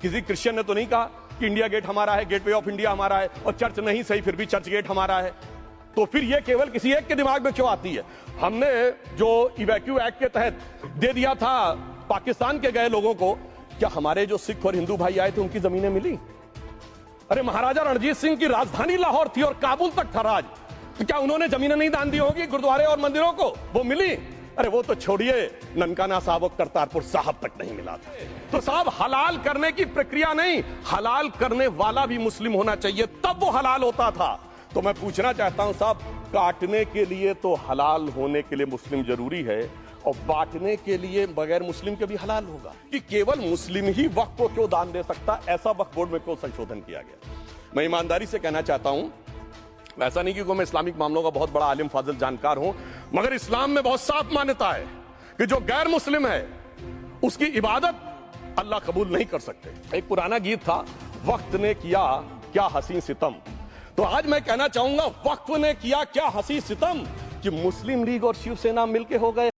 किसी क्रिश्चियन ने तो नहीं कहा कि इंडिया गेट हमारा है, गेटवे ऑफ इंडिया हमारा है, और चर्च नहीं सही फिर भी चर्च गेट हमारा है। तो फिर ये केवल किसी एक के दिमाग में क्यों आती है? हमने जो इवैक्यू एक्ट के तहत दे दिया था पाकिस्तान के गए लोगों को, क्या हमारे जो सिख और हिंदू भाई आए थे उनकी जमीनें मिली? अरे महाराजा रणजीत सिंह की राजधानी लाहौर थी और काबुल तक था राज, तो क्या उन्होंने जमीनें नहीं दान दी होगी गुरुद्वारे और मंदिरों को? वो मिली? अरे वो तो छोड़िए, ननकाना साहब और करतारपुर साहब तक नहीं मिला था। तो साहब, हलाल करने की प्रक्रिया नहीं, हलाल करने वाला भी मुस्लिम होना चाहिए, तब वो हलाल होता था। तो मैं पूछना चाहता हूं साहब, काटने के लिए तो हलाल होने के लिए मुस्लिम जरूरी है, और बांटने के लिए बगैर मुस्लिम के भी हलाल होगा? कि केवल मुस्लिम ही वक्फ को क्यों दान दे सकता, ऐसा वक्फ बोर्ड में क्यों संशोधन किया गया? मैं ईमानदारी से कहना चाहता हूं, ऐसा नहीं कि मैं इस्लामिक मामलों का बहुत बड़ा आलिम फाजिल जानकार हूं, मगर इस्लाम में बहुत साफ मान्यता है कि जो गैर मुस्लिम है उसकी इबादत अल्लाह कबूल नहीं कर सकते। एक पुराना गीत था, वक्त ने किया क्या हसी सितम। तो आज मैं कहना चाहूंगा, वक्फ ने किया क्या हसी सितम कि मुस्लिम लीग और शिवसेना मिलकर हो गए।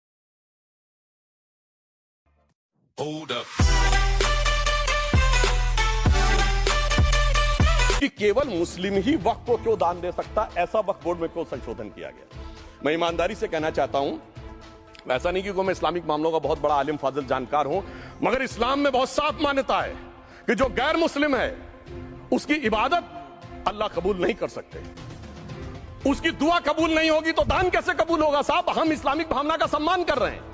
कि केवल मुस्लिम ही वक्फ को क्यों दान दे सकता, ऐसा वक्फ बोर्ड में क्यों संशोधन किया गया? मैं ईमानदारी से कहना चाहता हूं, ऐसा नहीं कि मैं इस्लामिक मामलों का बहुत बड़ा आलिम फाजिल जानकार हूं, मगर इस्लाम में बहुत साफ मान्यता है कि जो गैर मुस्लिम है उसकी इबादत अल्लाह कबूल नहीं कर सकते। उसकी दुआ कबूल नहीं होगी तो दान कैसे कबूल होगा? साहब, हम इस्लामिक भावना का सम्मान कर रहे हैं।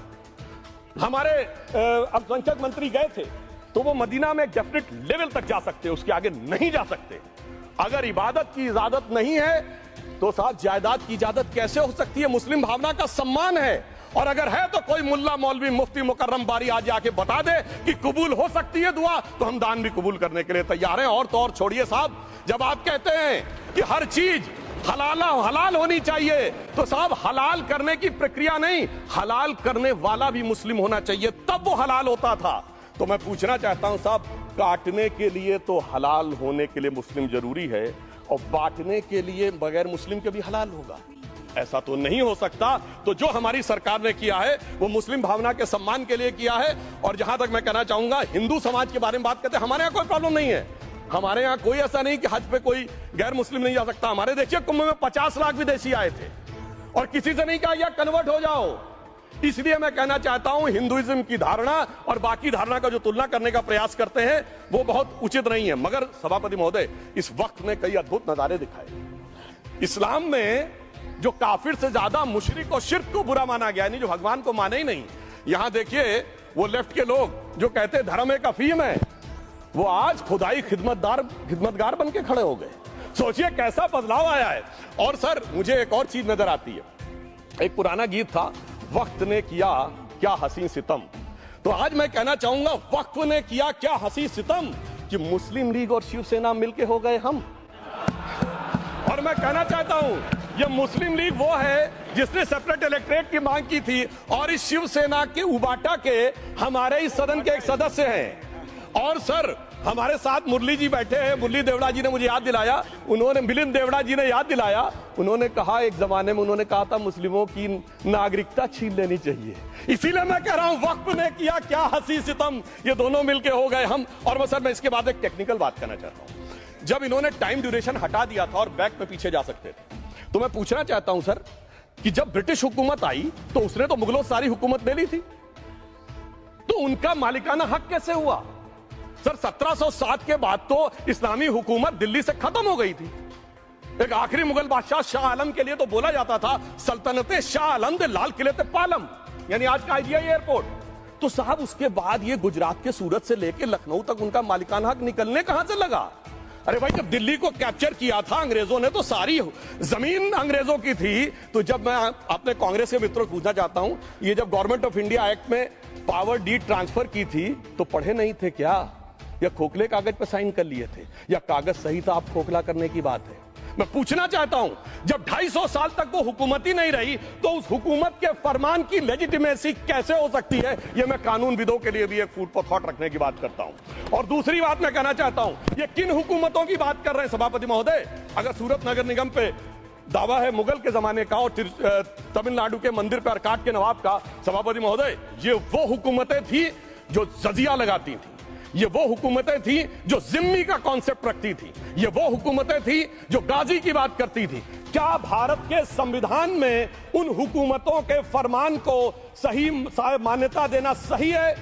हमारे अल्पसंख्यक मंत्री गए थे, तो वो मदीना में डेफिनेट लेवल तक जा सकते, उसके आगे नहीं जा सकते। अगर इबादत की इजाजत नहीं है तो साहब जायदाद की इजाजत कैसे हो सकती है? मुस्लिम भावना का सम्मान है, और अगर है तो कोई मुल्ला मौलवी मुफ्ती मुकर्रम बारी आज आके बता दे कि कबूल हो सकती है दुआ, तो हम दान भी कबूल करने के लिए तैयार हैं। और तो और छोड़िए साहब, जब आप कहते हैं कि हर चीज हलाल होनी चाहिए, तो साहब हलाल करने की प्रक्रिया नहीं, हलाल करने वाला भी मुस्लिम होना चाहिए, तब वो हलाल होता था। तो मैं पूछना चाहता हूं साहब, काटने के लिए तो हलाल होने के लिए मुस्लिम जरूरी है, और बांटने के लिए बगैर मुस्लिम के भी हलाल होगा? ऐसा तो नहीं हो सकता। तो जो हमारी सरकार ने किया है वो मुस्लिम भावना के सम्मान के लिए किया है। और जहां तक मैं कहना चाहूंगा, हिंदू समाज के बारे में बात करते हैं, हमारे यहां कोई प्रॉब्लम नहीं है। हमारे यहां कोई ऐसा नहीं कि हज पे कोई गैर मुस्लिम नहीं जा सकता। हमारे देखिए कुंभ में 50 लाख विदेशी आए थे और किसी से नहीं कहा या कन्वर्ट हो जाओ। इसलिए मैं कहना चाहता हूं, हिंदुइज्म की धारणा और बाकी धारणा का जो तुलना करने का प्रयास करते हैं वो बहुत उचित नहीं है। मगर सभापति महोदय, इस वक्त ने कई अद्भुत नजारे दिखाए। इस्लाम में जो काफिर से ज्यादा मुशरिक और शिर्क को बुरा माना गया, नहीं जो भगवान को माने ही नहीं। यहां देखिए वो लेफ्ट के लोग जो कहते हैं धर्म एक अफीम है, वो आज खुदाई खिदमतगार बन के खड़े हो गए। सोचिए कैसा बदलाव आया है। और सर, मुझे एक और चीज नजर आती है। एक पुराना गीत था, वक्त ने किया क्या हसी सितम। तो आज मैं कहना चाहूंगा, वक्त ने किया क्या हसी सितम कि मुस्लिम लीग और शिवसेना मिलके हो गए हम। और मैं कहना चाहता हूं, ये मुस्लिम लीग वो है जिसने सेपरेट इलेक्टोरेट की मांग की थी, और इस शिवसेना के उबाटा के हमारे इस सदन के एक सदस्य हैं। और सर, हमारे साथ मुरली जी बैठे हैं। मुरली देवड़ा जी ने मुझे याद दिलाया, मिलिंद देवड़ा जी ने याद दिलाया, उन्होंने कहा एक जमाने में उन्होंने कहा था मुस्लिमों की नागरिकता छीन लेनी चाहिए। इसीलिए मैं कह रहा हूं, वक्त ने किया क्या हसी सितम, ये दोनों मिलके हो गए हम। और सर, मैं इसके बाद एक टेक्निकल बात करना चाहता हूं। जब इन्होंने टाइम ड्यूरेशन हटा दिया था और बैक में पीछे जा सकते थे, तो मैं पूछना चाहता हूं सर कि जब ब्रिटिश हुकूमत आई तो उसने तो मुगलों सारी हुकूमत ले ली थी, तो उनका मालिकाना हक कैसे हुआ? सर, 1707 के बाद तो इस्लामी हुकूमत दिल्ली से खत्म हो गई थी। एक आखिरी मुगल बादशाह शाह आलम के लिए तो बोला जाता था सल्तनते शाह आलम दे लाल किले ते पालम, यानी आज का आईजीआई एयरपोर्ट। तो साहब उसके बाद ये गुजरात के सूरत से लेकर लखनऊ तक उनका मालिकाना हक निकलने कहां से लगा? अरे भाई, जब दिल्ली को कैप्चर किया था अंग्रेजों ने तो सारी जमीन अंग्रेजों की थी। तो जब मैं अपने कांग्रेस के मित्रों को पूछना चाहता हूं, ये जब गवर्नमेंट ऑफ इंडिया एक्ट में पावर डीड ट्रांसफर की थी तो पढ़े नहीं थे क्या, या खोखले कागज पर साइन कर लिए थे, या कागज सही था, आप खोखला करने की बात है? मैं पूछना चाहता हूं, जब 250 साल तक वो हुकूमत ही नहीं रही तो उस हुकूमत के फरमान की लेजिटिमेसी कैसे हो सकती है? ये मैं कानूनविदों के लिए भी एक फूड फॉर थॉट रखने की बात करता हूं। और दूसरी बात मैं कहना चाहता हूं, ये किन हुकूमतों की बात कर रहे हैं सभापति महोदय? अगर सूरत नगर निगम पे दावा है मुगल के जमाने का और तमिलनाडु के मंदिर पर अरकाट के नवाब का, सभापति महोदय, ये वो हुकूमतें थी जो जजिया लगाती थी, ये वो हुकूमतें थी जो जिम्मी का कॉन्सेप्ट रखती थी, ये वो हुकूमतें थी जो गाजी की बात करती थी। क्या भारत के संविधान में उन हुकूमतों के फरमान को सही मान्यता देना सही है?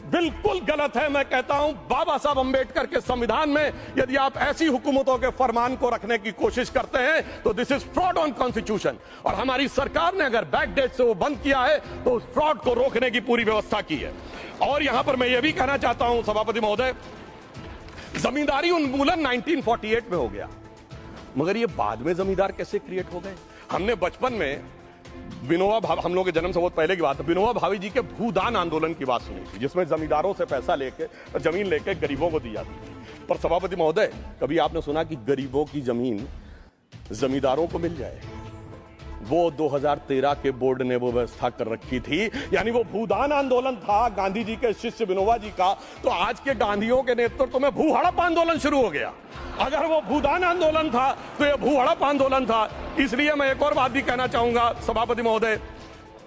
बिल्कुल गलत है। मैं कहता हूं बाबा साहब अंबेडकर के संविधान में यदि आप ऐसी हुकूमतों के फरमान को रखने की कोशिश करते हैं तो this is fraud on constitution. और हमारी सरकार ने अगर बैकडेट से वो बंद किया है तो उस फ्रॉड को रोकने की पूरी व्यवस्था की है। और यहां पर मैं ये भी कहना चाहता हूं सभापति महोदय, जमींदारी उन्मूलन 1948 में हो गया, मगर ये बाद में जमींदार कैसे क्रिएट हो गए? हमने बचपन में विनोबा भावे, हम लोग के जन्म से बहुत पहले की बात है, विनोबा भावे जी के भूदान आंदोलन की बात सुनी थी, जिसमें जमींदारों से पैसा लेके जमीन लेके गरीबों को दी जाती थी। पर सभापति महोदय, कभी आपने सुना कि गरीबों की जमीन जमींदारों को मिल जाए? वो 2013 के बोर्ड ने वो व्यवस्था कर रखी थी। यानी वो भूदान आंदोलन था गांधी जी के शिष्य विनोबा जी का, तो आज के गांधियों के नेतृत्व में भू हड़प आंदोलन शुरू हो गया। अगर वो भूदान आंदोलन था तो ये भू हड़प आंदोलन था। इसलिए मैं एक और बात भी कहना चाहूंगा सभापति महोदय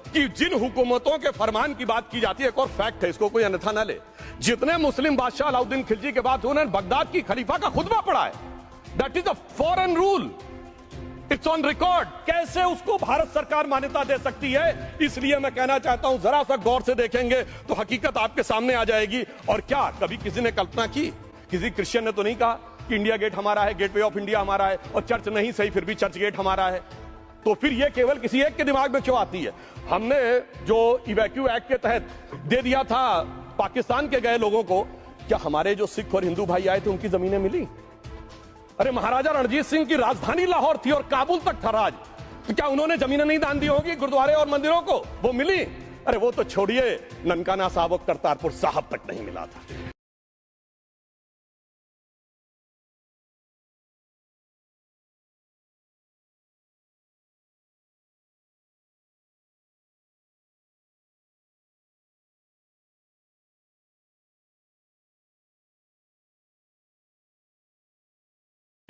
कि जिन हुकूमतों के फरमान की बात की जाती है, एक और फैक्ट है, इसको कोई अन्यथा न ले, जितने मुस्लिम बादशाह अलाउद्दीन खिलजी के बाद उन्होंने बगदाद की खलीफा का खुतबा पढ़ा है। That is a foreign rule, it's on record. कैसे उसको भारत सरकार मान्यता दे सकती है? इसलिए मैं कहना चाहता हूं जरा सा गौर से देखेंगे तो हकीकत आपके सामने आ जाएगी। और क्या कभी किसी ने कल्पना की, किसी क्रिश्चियन ने तो नहीं कहा कि इंडिया गेट हमारा है, गेटवे ऑफ इंडिया हमारा है, और चर्च नहीं सही फिर भी चर्च गेट हमारा है? तो फिर यह केवल किसी एक के दिमाग में क्यों आती है? हमने जो इवैक्यू एक्ट के तहत दे दिया था पाकिस्तान के गए लोगों को, क्या हमारे जो सिख और हिंदू भाई आए थे उनकी जमीनें मिली? अरे महाराजा रणजीत सिंह की राजधानी लाहौर थी और काबुल तक था राज, तो क्या उन्होंने जमीनें नहीं दान दी होगी गुरुद्वारे और मंदिरों को? वो मिली? अरे वो तो छोड़िए, ननकाना साहब और करतारपुर साहब तक नहीं मिला था।